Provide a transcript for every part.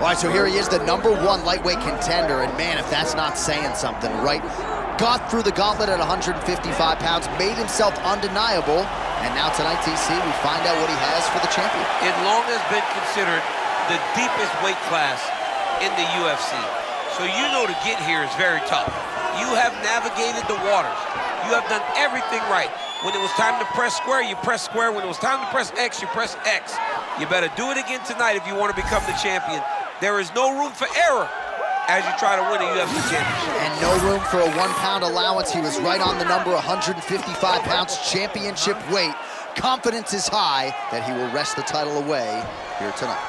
All right, so here he is, the #1 lightweight contender, and man, if that's not saying something, right? Got through the gauntlet at 155 pounds, made himself undeniable, and now tonight, TC, we find out what he has for the champion. It long has been considered the deepest weight class in the UFC. So you know to get here is very tough. You have navigated the waters. You have done everything right. When it was time to press square, you press square. When it was time to press X, you press X. You better do it again tonight if you want to become the champion. There is no room for error as you try to win a UFC championship. And no room for a 1-pound allowance. He was right on the number, 155 pounds, championship weight. Confidence is high that he will wrest the title away here tonight.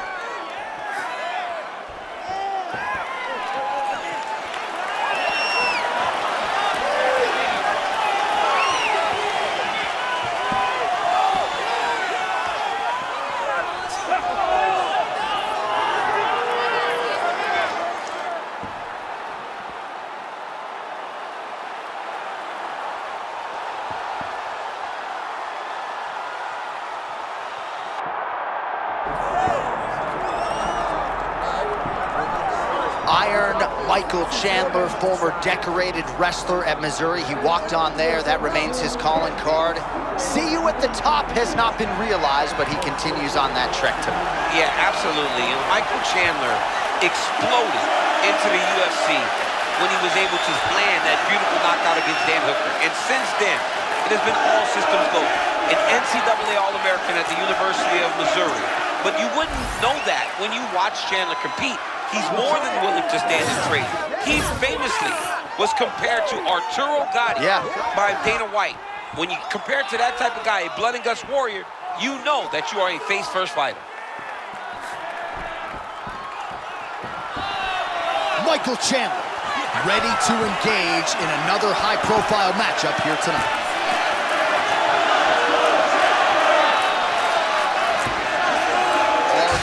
Iron Michael Chandler, former decorated wrestler at Missouri. He walked on there. That remains his calling card. See you at the top has not been realized, but he continues on that trek tonight. Yeah, absolutely. And Michael Chandler exploded into the UFC when he was able to land that beautiful knockout against Dan Hooker. And since then, it has been all systems go. An NCAA All-American at the University of Missouri. But you wouldn't know that when you watch Chandler compete. He's more than willing to stand and trade. He famously was compared to Arturo Gatti by Dana White. When you compare it to that type of guy, a blood and guts warrior, you know that you are a face-first fighter. Michael Chandler, ready to engage in another high-profile matchup here tonight.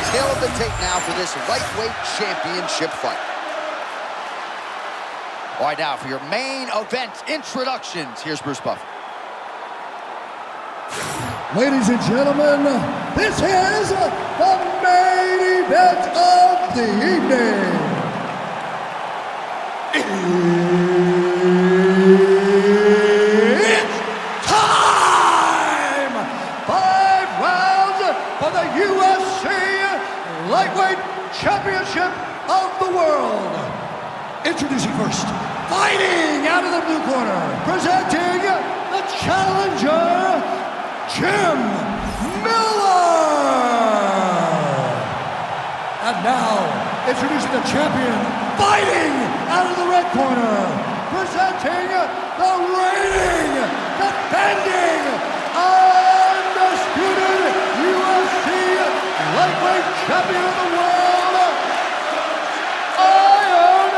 Tail of the tape now for this lightweight championship fight. All right, now for your main event introductions, here's Bruce Buffer. Ladies and gentlemen, this is the main event of the evening. It's time! 5 rounds for the UFC Lightweight Championship of the World. Introducing first, fighting out of the blue corner, presenting the challenger, Jim Miller. And now, introducing the champion, fighting out of the red corner, presenting the reigning, defending, undisputed UFC Lightweight Champion of the World, Iron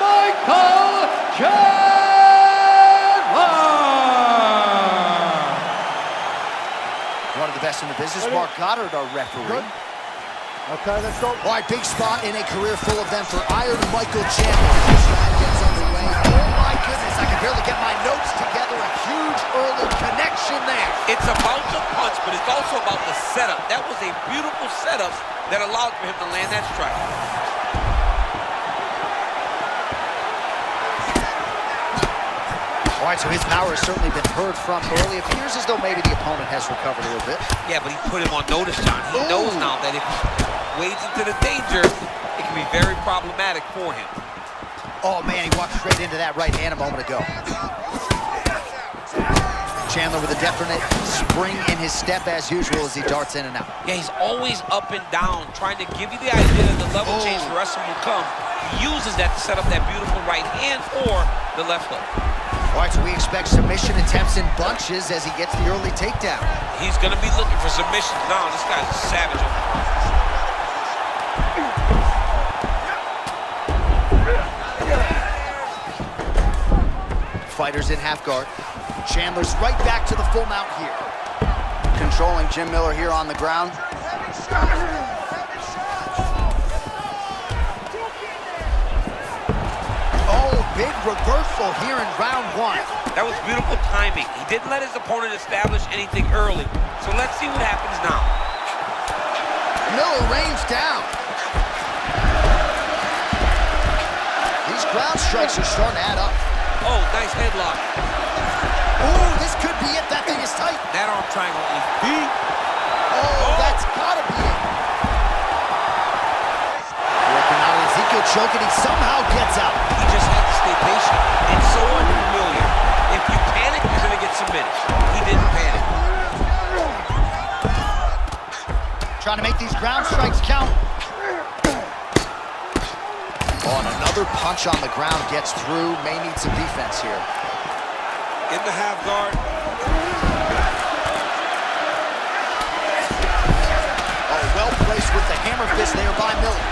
Michael Chandler. One of the best in the business, Mark Goddard, our referee. Good. Okay, let's go. All right, big spot in a career full of them for Iron Michael Chandler. This round gets underway. Oh my goodness, I can barely get my notes together. A huge early connection there. It's about the punch, but it's also about the setup. That was a beautiful setup that allowed for him to land that strike. All right, so his power has certainly been heard from early. It appears as though maybe the opponent has recovered a little bit. Yeah, but he put him on notice, John. He knows now that if he wades into the danger, it can be very problematic for him. Oh, man, he walked straight into that right hand a moment ago. Chandler with a definite spring in his step as usual as he darts in and out. Yeah, he's always up and down, trying to give you the idea that the level change for wrestling will come. He uses that to set up that beautiful right hand or the left hook. All right, so we expect submission attempts in bunches as he gets the early takedown. He's going to be looking for submissions now. This guy's a savage. Fighters in half guard. Chandler's right back to the full mount here. Controlling Jim Miller here on the ground. Big reversal here in round 1. That was beautiful timing. He didn't let his opponent establish anything early. So let's see what happens now. Miller rains down. strikes are starting to add up. Oh, nice headlock. Oh, this could be it. That thing is tight. That arm triangle is deep. Oh, that's gotta be it. Working out an Ezekiel choke, and he somehow gets out. He just had to stay patient. It's so unfamiliar. If you panic, you're gonna get submitted. He didn't panic. Trying to make these ground strikes count. Oh, and another punch on the ground gets through. May need some defense here. In the half guard. Oh, well placed with the hammer fist there by Miller.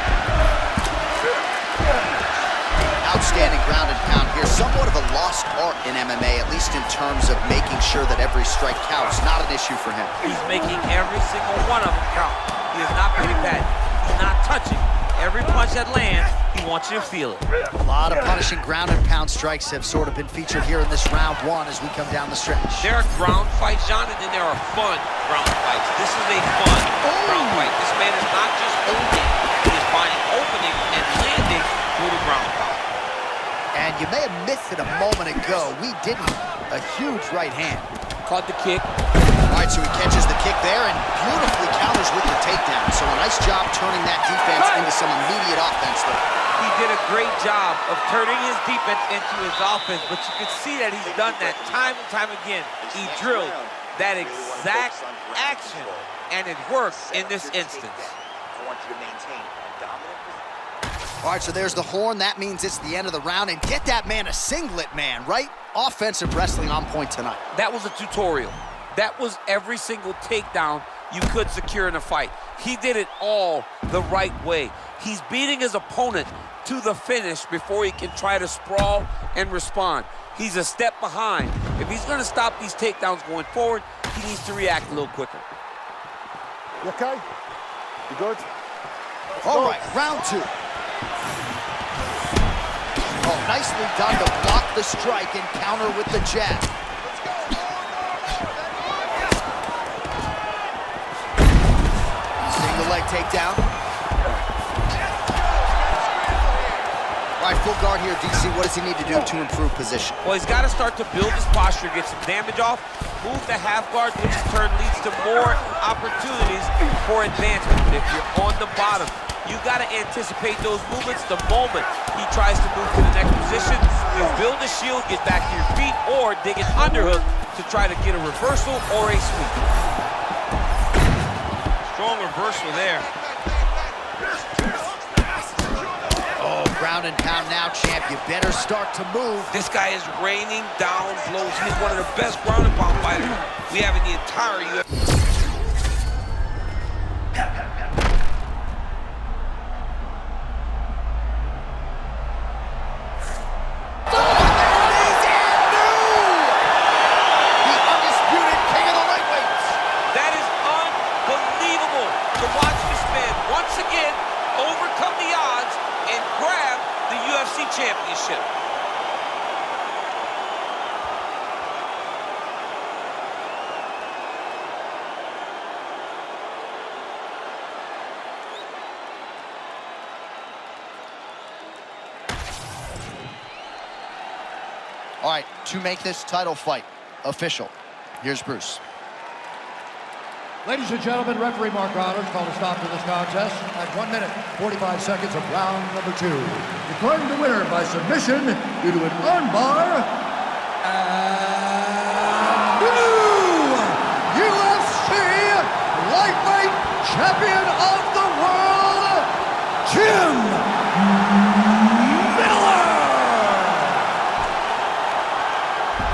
Outstanding ground and pound here. Somewhat of a lost art in MMA, at least in terms of making sure that every strike counts. Not an issue for him. He's making every single one of them count. He is not pitty patty. He's not touching. Every punch that lands, he wants you to feel it. A lot of punishing ground and pound strikes have sort of been featured here in this round one as we come down the stretch. There are ground fights, John, and then there are fun ground fights. This is a fun ground fight. This man is not just holding. He is finding opening and landing through the ground pound. And you may have missed it a moment ago. We didn't. A huge right hand. Caught the kick. All right, so he catches the kick there and beautifully counters with the takedown. So a nice job turning that defense into some immediate offense there. He did a great job of turning his defense into his offense, but you can see that he's done that time and time again. He drilled that exact action, and it worked in this instance. I want you to maintain a dominant position. All right, so there's the horn. That means it's the end of the round. And get that man a singlet, man, right? Offensive wrestling on point tonight. That was a tutorial. That was every single takedown you could secure in a fight. He did it all the right way. He's beating his opponent to the finish before he can try to sprawl and respond. He's a step behind. If he's going to stop these takedowns going forward, he needs to react a little quicker. You okay? You good? All right, round two. Oh, nicely done to block the strike and counter with the jab. Single leg takedown. All right, full guard here, DC. What does he need to do to improve position? Well, he's got to start to build his posture, get some damage off, move the half guard, which in turn leads to more opportunities for advancement. If you're on the bottom, you got to anticipate those movements the moment he tries to move to the next position. You build a shield, get back to your feet, or dig an underhook to try to get a reversal or a sweep. Strong reversal there. Oh, ground and pound now, champ. You better start to move. This guy is raining down blows. He's one of the best ground and pound fighters we have in the entire UFC. Championship. All right, to make this title fight official, here's Bruce. Ladies and gentlemen, referee Mark Rollins called a stop to this contest at 1 minute, 45 seconds of round number 2. Declaring the winner by submission due to an armbar, and new UFC lightweight champion of the world, Jim Miller!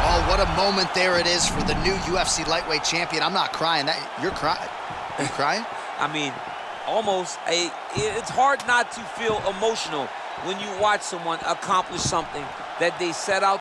Oh, what a moment there it is for the new UFC lightweight champion. I'm not crying. You're crying. Are you crying? I mean, almost. It's hard not to feel emotional when you watch someone accomplish something that they set out